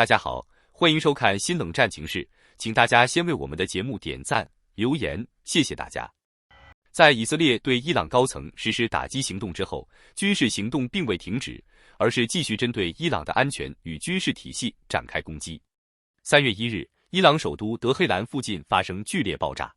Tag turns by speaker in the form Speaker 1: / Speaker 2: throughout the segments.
Speaker 1: 大家好，欢迎收看新冷战情势，请大家先为我们的节目点赞、留言，谢谢大家。在以色列对伊朗高层实施打击行动之后，军事行动并未停止，而是继续针对伊朗的安全与军事体系展开攻击。3月1日，伊朗首都德黑兰附近发生剧烈爆炸。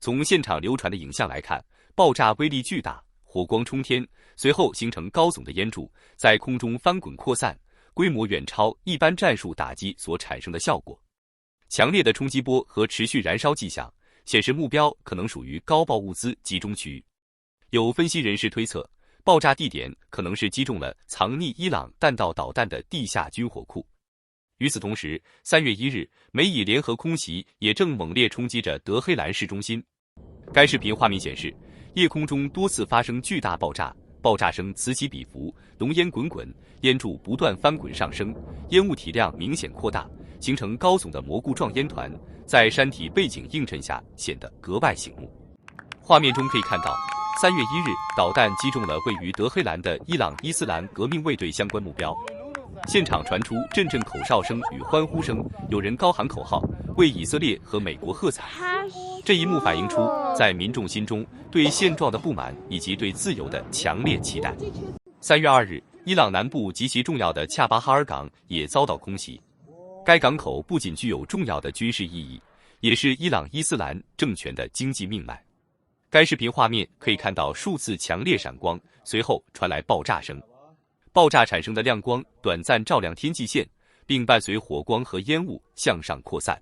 Speaker 1: 从现场流传的影像来看，爆炸威力巨大，火光冲天，随后形成高耸的烟柱，在空中翻滚扩散，规模远超一般战术打击所产生的效果。强烈的冲击波和持续燃烧迹象显示目标可能属于高爆物资集中区域。有分析人士推测，爆炸地点可能是击中了藏匿伊朗弹道导弹的地下军火库。与此同时，3月1日，美以联合空袭也正猛烈冲击着德黑兰市中心。该视频画面显示，夜空中多次发生巨大爆炸，爆炸声此起彼伏，浓烟滚滚，烟柱不断翻滚上升，烟雾体量明显扩大，形成高耸的蘑菇状烟团，在山体背景映衬下显得格外醒目。画面中可以看到，3月1日，导弹击中了位于德黑兰的伊朗伊斯兰革命卫队相关目标。现场传出阵阵口哨声与欢呼声，有人高喊口号，为以色列和美国喝彩。这一幕反映出在民众心中对现状的不满以及对自由的强烈期待。3月2日，伊朗南部极其重要的恰巴哈尔港也遭到空袭。该港口不仅具有重要的军事意义，也是伊朗伊斯兰政权的经济命脉。该视频画面可以看到数次强烈闪光，随后传来爆炸声。爆炸产生的亮光短暂照亮天际线，并伴随火光和烟雾向上扩散。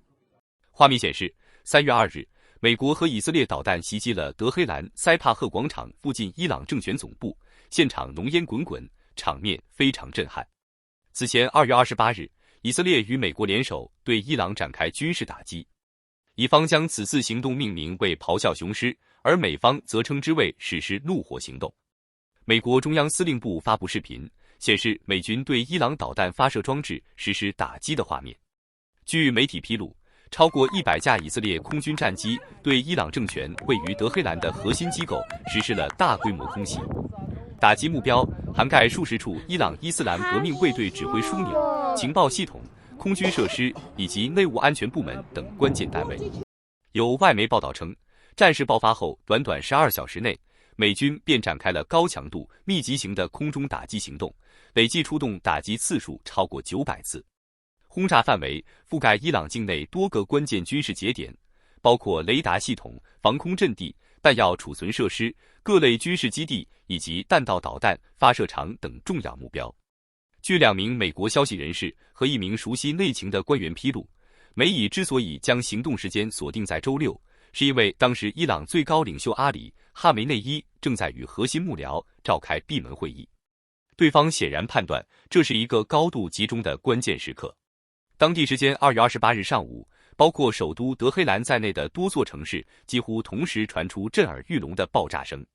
Speaker 1: 画面显示，3月2日，美国和以色列导弹袭击了德黑兰塞帕赫广场附近伊朗政权总部，现场浓烟滚滚，场面非常震撼。此前2月28日，以色列与美国联手对伊朗展开军事打击，以方将此次行动命名为咆哮雄狮，而美方则称之为实施怒火行动。美国中央司令部发布视频，显示美军对伊朗导弹发射装置实施打击的画面。据媒体披露，超过100架以色列空军战机对伊朗政权位于德黑兰的核心机构实施了大规模空袭，打击目标涵盖数十处伊朗伊斯兰革命卫队指挥枢纽、情报系统、空军设施以及内务安全部门等关键单位。有外媒报道称，战事爆发后短短12小时内，美军便展开了高强度、密集型的空中打击行动，累计出动打击次数超过900次。轰炸范围覆盖伊朗境内多个关键军事节点，包括雷达系统、防空阵地、弹药储存设施、各类军事基地以及弹道导弹发射场等重要目标。据2名美国消息人士和1名熟悉内情的官员披露，美以之所以将行动时间锁定在周6，是因为当时伊朗最高领袖阿里·哈梅内伊正在与核心幕僚召开闭门会议，对方显然判断这是一个高度集中的关键时刻。当地时间2月28日上午，包括首都德黑兰在内的多座城市几乎同时传出震耳欲聋的爆炸声。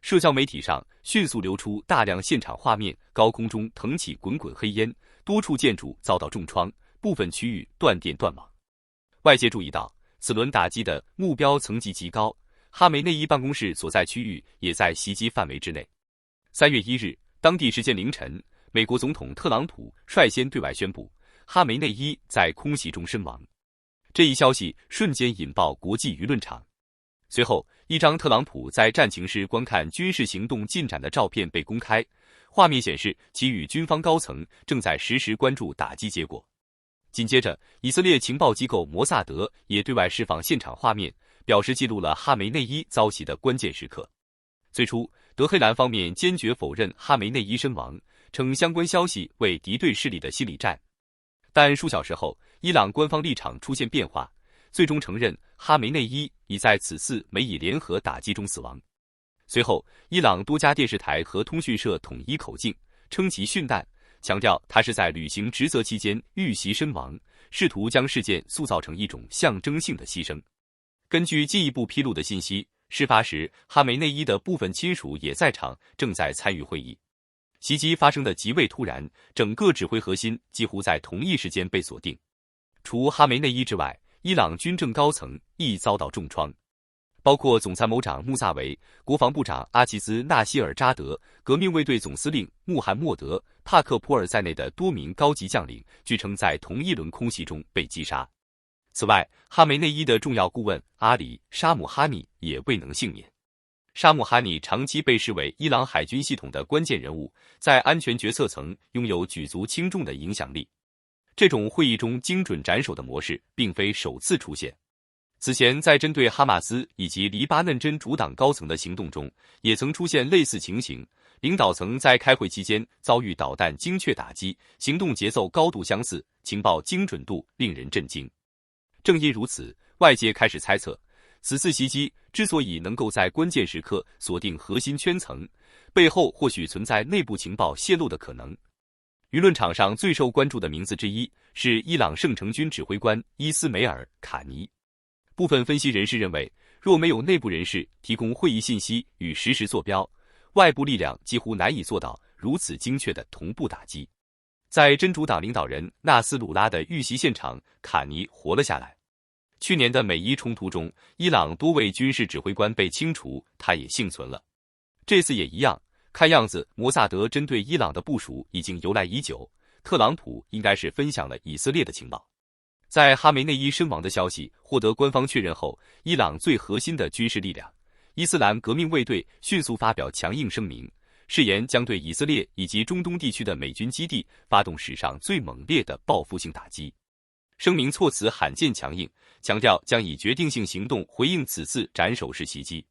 Speaker 1: 社交媒体上迅速流出大量现场画面，高空中腾起滚滚黑烟，多处建筑遭到重创，部分区域断电断网。外界注意到，此轮打击的目标层级极高，哈梅内伊办公室所在区域也在袭击范围之内。3月1日，当地时间凌晨，美国总统特朗普率先对外宣布，哈梅内伊在空袭中身亡。这一消息瞬间引爆国际舆论场。随后，一张特朗普在战情室观看军事行动进展的照片被公开，画面显示其与军方高层正在实时关注打击结果。紧接着，以色列情报机构摩萨德也对外释放现场画面，表示记录了哈梅内伊遭袭的关键时刻。最初，德黑兰方面坚决否认哈梅内伊身亡，称相关消息为敌对势力的心理战。但数小时后，伊朗官方立场出现变化，最终承认哈梅内伊已在此次美以联合打击中死亡。随后，伊朗多家电视台和通讯社统一口径，称其殉弹，强调他是在履行职责期间遇袭身亡，试图将事件塑造成一种象征性的牺牲。根据进一步披露的信息，事发时哈梅内伊的部分亲属也在场，正在参与会议。袭击发生的极为突然，整个指挥核心几乎在同一时间被锁定。除哈梅内伊之外，伊朗军政高层亦遭到重创。包括总参谋长穆萨维、国防部长阿齐兹·纳希尔扎德、革命卫队总司令穆罕默德·帕克普尔在内的多名高级将领，据称在同一轮空袭中被击杀。此外，哈梅内伊的重要顾问阿里·沙姆哈尼也未能幸免。沙姆哈尼长期被视为伊朗海军系统的关键人物，在安全决策层拥有举足轻重的影响力。这种会议中精准斩首的模式并非首次出现。此前，在针对哈马斯以及黎巴嫩真主党高层的行动中，也曾出现类似情形。领导层在开会期间遭遇导弹精确打击，行动节奏高度相似，情报精准度令人震惊。正因如此，外界开始猜测，此次袭击之所以能够在关键时刻锁定核心圈层，背后或许存在内部情报泄露的可能。舆论场上最受关注的名字之一是伊朗圣城军指挥官伊斯梅尔·卡尼。部分分析人士认为，若没有内部人士提供会议信息与实时坐标，外部力量几乎难以做到如此精确的同步打击。在真主党领导人纳斯鲁拉的遇袭现场，卡尼活了下来。去年的美伊冲突中，伊朗多位军事指挥官被清除，他也幸存了。这次也一样，看样子摩萨德针对伊朗的部署已经由来已久，特朗普应该是分享了以色列的情报。在哈梅内伊身亡的消息获得官方确认后，伊朗最核心的军事力量伊斯兰革命卫队迅速发表强硬声明，誓言将对以色列以及中东地区的美军基地发动史上最猛烈的报复性打击。声明措辞罕见强硬，强调将以决定性行动回应此次斩首式袭击。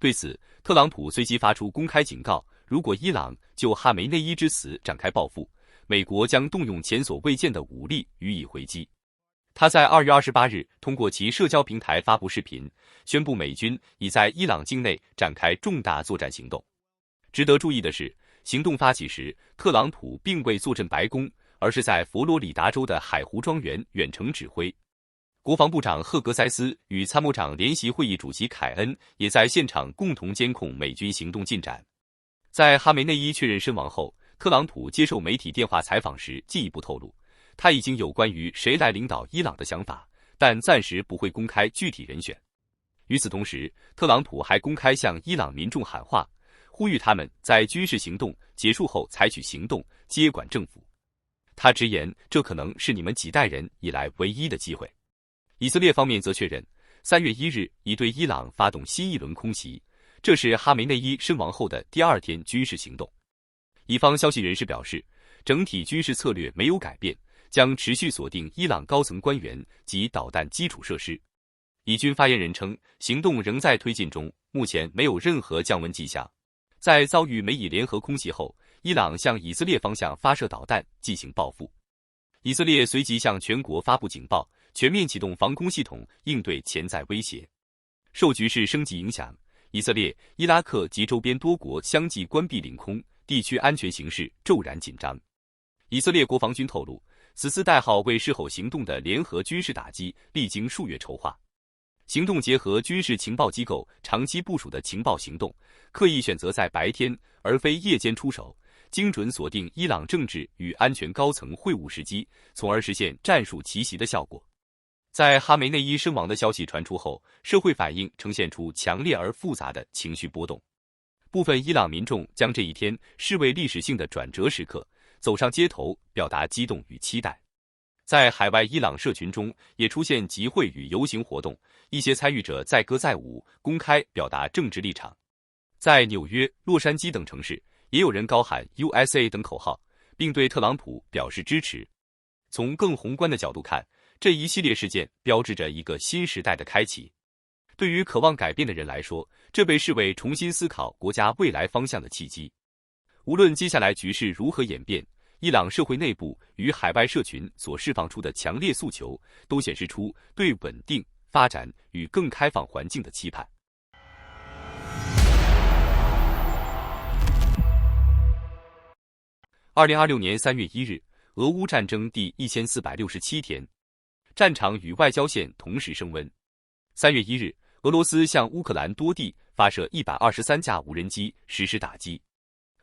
Speaker 1: 对此，特朗普随即发出公开警告，如果伊朗就哈梅内伊之死展开报复，美国将动用前所未见的武力予以回击。他在2月28日通过其社交平台发布视频，宣布美军已在伊朗境内展开重大作战行动。值得注意的是，行动发起时，特朗普并未坐镇白宫，而是在佛罗里达州的海湖庄园远程指挥。国防部长赫格塞斯与参谋长联席会议主席凯恩也在现场共同监控美军行动进展。在哈梅内伊确认身亡后，特朗普接受媒体电话采访时进一步透露，他已经有关于谁来领导伊朗的想法，但暂时不会公开具体人选。与此同时，特朗普还公开向伊朗民众喊话，呼吁他们在军事行动结束后采取行动，接管政府。他直言，这可能是你们几代人以来唯一的机会。以色列方面则确认，3月1日已对伊朗发动新一轮空袭，这是哈梅内伊身亡后的第2天军事行动。以方消息人士表示，整体军事策略没有改变，将持续锁定伊朗高层官员及导弹基础设施。以军发言人称，行动仍在推进中，目前没有任何降温迹象。在遭遇美以联合空袭后，伊朗向以色列方向发射导弹进行报复。以色列随即向全国发布警报，全面启动防空系统应对潜在威胁。受局势升级影响，以色列、伊拉克及周边多国相继关闭领空，地区安全形势骤然紧张。以色列国防军透露，此次代号为事后行动的联合军事打击历经数月筹划。行动结合军事情报机构长期部署的情报行动，刻意选择在白天而非夜间出手，精准锁定伊朗政治与安全高层会晤时机，从而实现战术奇袭的效果。在哈梅内伊身亡的消息传出后，社会反应呈现出强烈而复杂的情绪波动。部分伊朗民众将这一天视为历史性的转折时刻，走上街头表达激动与期待。在海外伊朗社群中也出现集会与游行活动，一些参与者载歌载舞，公开表达政治立场。在纽约、洛杉矶等城市，也有人高喊 USA 等口号，并对特朗普表示支持。从更宏观的角度看，这一系列事件标志着一个新时代的开启。对于渴望改变的人来说，这被视为重新思考国家未来方向的契机。无论接下来局势如何演变，伊朗社会内部与海外社群所释放出的强烈诉求，都显示出对稳定、发展与更开放环境的期盼。2026年3月1日，俄乌战争第1467天，战场与外交线同时升温。3月1日，俄罗斯向乌克兰多地发射123架无人机实施打击。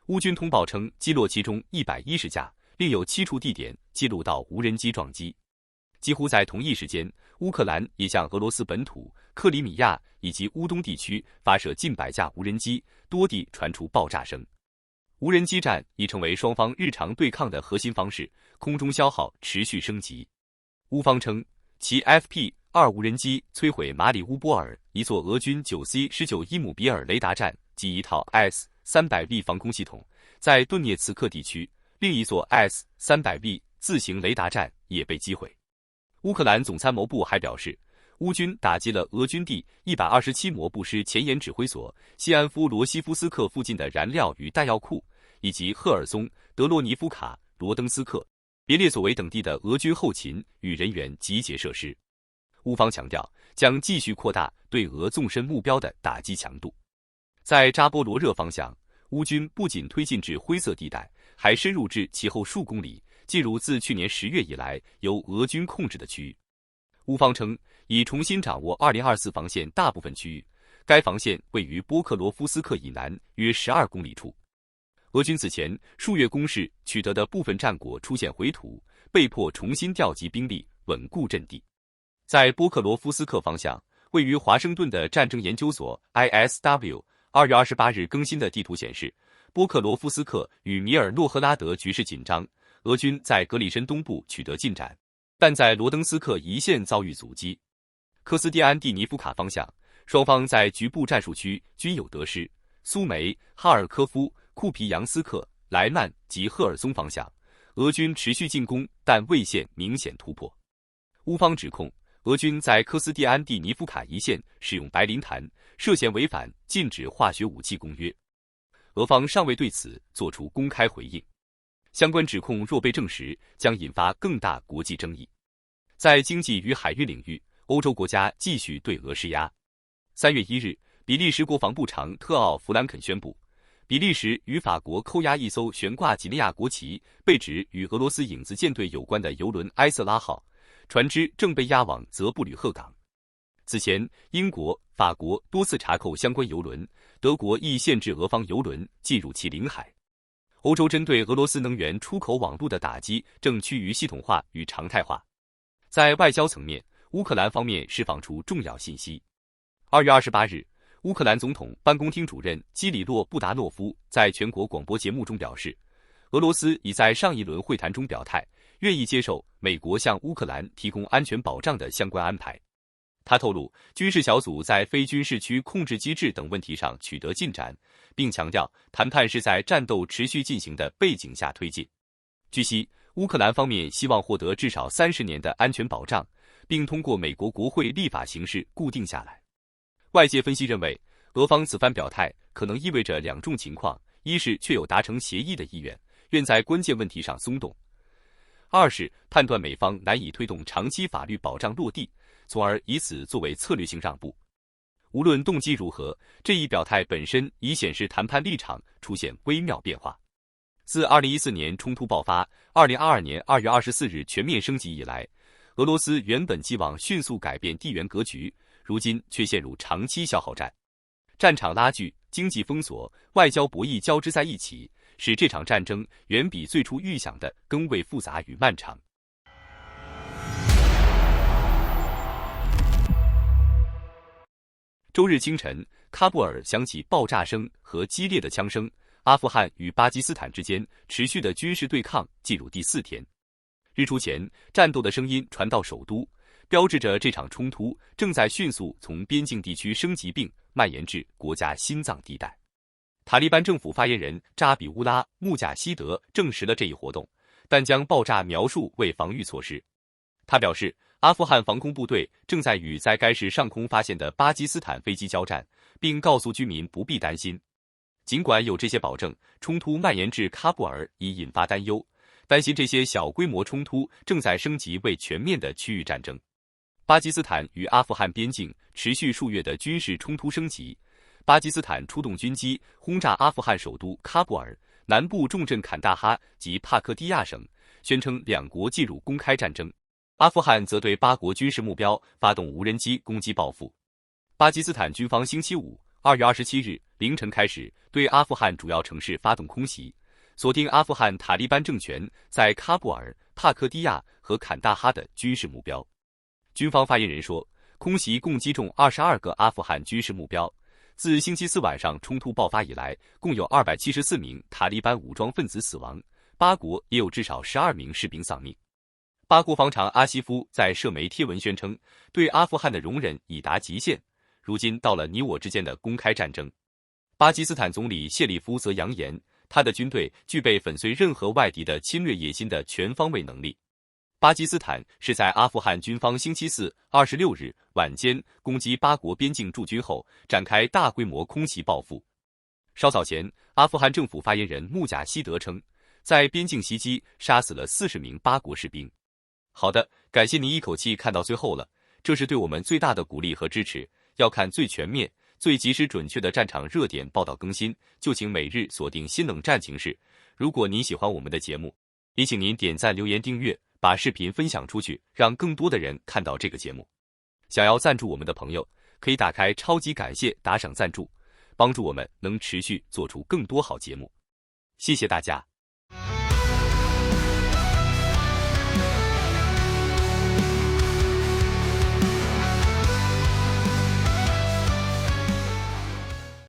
Speaker 1: 乌军通报称击落其中110架，另有7处地点记录到无人机撞击。几乎在同一时间，乌克兰也向俄罗斯本土、克里米亚以及乌东地区发射近100架无人机，多地传出爆炸声。无人机战已成为双方日常对抗的核心方式，空中消耗持续升级。乌方称，其 FP-2 无人机摧毁马里乌波尔一座俄军 9C-19伊姆比尔雷达站及一套 S-300V 防空系统，在顿涅茨克地区，另一座 S-300V 自行雷达站也被击毁。乌克兰总参谋部还表示，乌军打击了俄军第127摩步师前沿指挥所、西安夫罗西夫斯克附近的燃料与弹药库，以及赫尔松、德罗尼夫卡、罗登斯克、别列索维等地的俄军后勤与人员集结设施。乌方强调，将继续扩大对俄纵深目标的打击强度。在扎波罗热方向，乌军不仅推进至灰色地带，还深入至其后数公里，进入自去年10月以来由俄军控制的区域。乌方称，已重新掌握2024防线大部分区域，该防线位于波克罗夫斯克以南约12公里处。俄军此前数月攻势取得的部分战果出现回吐，被迫重新调集兵力，稳固阵地。在波克罗夫斯克方向，位于华盛顿的战争研究所 ISW 2月28日更新的地图显示，波克罗夫斯克与米尔诺赫拉德局势紧张，俄军在格里申东部取得进展，但在罗登斯克一线遭遇阻击。科斯蒂安蒂尼夫卡方向，双方在局部战术区均有得失。苏梅、哈尔科夫、库皮扬斯克、莱曼及赫尔松方向，俄军持续进攻，但未现明显突破。乌方指控俄军在科斯蒂安蒂尼夫卡一线使用白磷弹，涉嫌违反禁止化学武器公约。俄方尚未对此作出公开回应。相关指控若被证实，将引发更大国际争议。在经济与海运领域，欧洲国家继续对俄施压。3月1日，比利时国防部长特奥·弗兰肯宣布，比利时与法国扣押一艘悬挂几内亚国旗、被指与俄罗斯影子舰队有关的油轮埃瑟拉号，船只正被押往泽布吕赫港。此前，英国、法国多次查扣相关油轮，德国亦限制俄方油轮进入其领海。欧洲针对俄罗斯能源出口网络的打击正趋于系统化与常态化。在外交层面，乌克兰方面释放出重要信息。2月28日，乌克兰总统办公厅主任基里洛·布达诺夫在全国广播节目中表示，俄罗斯已在上一轮会谈中表态，愿意接受美国向乌克兰提供安全保障的相关安排。他透露，军事小组在非军事区控制机制等问题上取得进展，并强调谈判是在战斗持续进行的背景下推进。据悉，乌克兰方面希望获得至少30年的安全保障，并通过美国国会立法形式固定下来。外界分析认为，俄方此番表态可能意味着2种情况：一是确有达成协议的意愿，愿在关键问题上松动；二是判断美方难以推动长期法律保障落地，从而以此作为策略性让步。无论动机如何，这一表态本身已显示谈判立场出现微妙变化。自2014年冲突爆发、2022年2月24日全面升级以来，俄罗斯原本寄望迅速改变地缘格局，如今却陷入长期消耗战。战场拉锯、经济封锁、外交博弈交织在一起，使这场战争远比最初预想的更为复杂与漫长。周日清晨，喀布尔响起爆炸声和激烈的枪声，阿富汗与巴基斯坦之间持续的军事对抗进入第4天。日出前，战斗的声音传到首都，标志着这场冲突正在迅速从边境地区升级并蔓延至国家心脏地带。塔利班政府发言人扎比乌拉·穆贾希德证实了这一活动，但将爆炸描述为防御措施。他表示，阿富汗防空部队正在与在该市上空发现的巴基斯坦飞机交战，并告诉居民不必担心。尽管有这些保证，冲突蔓延至喀布尔已引发担忧，担心这些小规模冲突正在升级为全面的区域战争。巴基斯坦与阿富汗边境持续数月的军事冲突升级，巴基斯坦出动军机轰炸阿富汗首都喀布尔、南部重镇坎大哈及帕克蒂亚省，宣称两国进入公开战争。阿富汗则对8国军事目标发动无人机攻击报复。巴基斯坦军方星期五2月27日凌晨开始对阿富汗主要城市发动空袭，锁定阿富汗塔利班政权在喀布尔、帕克蒂亚和坎大哈的军事目标。军方发言人说，空袭共击中22个阿富汗军事目标。自星期四晚上冲突爆发以来，共有274名塔利班武装分子死亡，巴国也有至少12名士兵丧命。巴国防长阿西夫在社媒贴文宣称，对阿富汗的容忍已达极限，如今到了你我之间的公开战争。巴基斯坦总理谢里夫则扬言，他的军队具备粉碎任何外敌的侵略野心的全方位能力。巴基斯坦是在阿富汗军方星期四26日晚间攻击巴国边境驻军后，展开大规模空袭报复。稍早前，阿富汗政府发言人穆贾希德称，在边境袭击杀死了40名巴国士兵。好的，感谢您一口气看到最后了，这是对我们最大的鼓励和支持。要看最全面、最及时准确的战场热点报道更新，就请每日锁定新冷战情势。如果您喜欢我们的节目，也请您点赞、留言、订阅，把视频分享出去，让更多的人看到这个节目。想要赞助我们的朋友，可以打开超级感谢打赏赞助，帮助我们能持续做出更多好节目。谢谢大家。